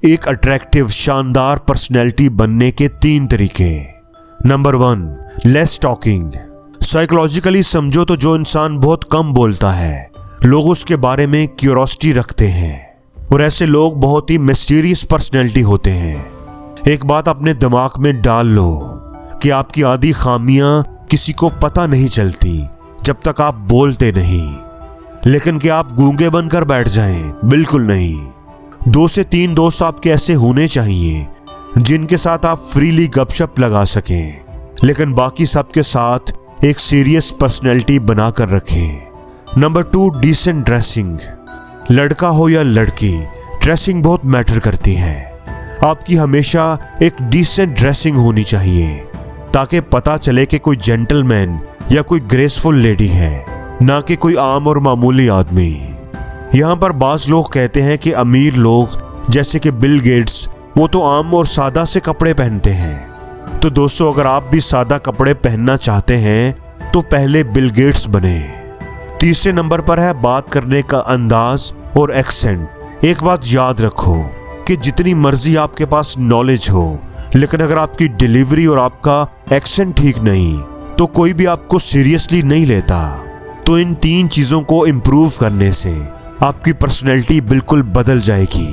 एक अट्रैक्टिव शानदार पर्सनैलिटी बनने के 3 तरीके। Number 1, less talking. साइकोलॉजिकली समझो तो जो इंसान बहुत कम बोलता है, लोग उसके बारे में क्यूरोसिटी रखते हैं और ऐसे लोग बहुत ही मिस्टीरियस पर्सनैलिटी होते हैं। एक बात अपने दिमाग में डाल लो कि आपकी आधी खामियां किसी को पता नहीं चलती जब तक आप बोलते नहीं, लेकिन क्या आप गूंगे बनकर बैठ जाएं? बिल्कुल नहीं। 2 से 3 दोस्त आपके ऐसे होने चाहिए जिनके साथ आप फ्रीली गपशप लगा सकें, लेकिन बाकी सबके साथ एक सीरियस पर्सनैलिटी बनाकर रखें। Number 2, decent dressing. लड़का हो या लड़की, ड्रेसिंग बहुत मैटर करती है। आपकी हमेशा एक डिसेंट ड्रेसिंग होनी चाहिए ताकि पता चले कि कोई जेंटलमैन या कोई ग्रेसफुल लेडी है, ना कि कोई आम और मामूली आदमी। यहाँ पर बाज लोग कहते हैं कि अमीर लोग जैसे कि बिल गेट्स, वो तो आम और सादा से कपड़े पहनते हैं। तो दोस्तों, अगर आप भी सादा कपड़े पहनना चाहते हैं तो पहले बिल गेट्स बने। तीसरे नंबर पर है बात करने का अंदाज और एक्सेंट। एक बात याद रखो कि जितनी मर्जी आपके पास नॉलेज हो, लेकिन अगर आपकी डिलीवरी और आपका एक्सेंट ठीक नहीं तो कोई भी आपको सीरियसली नहीं लेता। तो इन 3 चीज़ों को इम्प्रूव करने से आपकी पर्सनैलिटी बिल्कुल बदल जाएगी।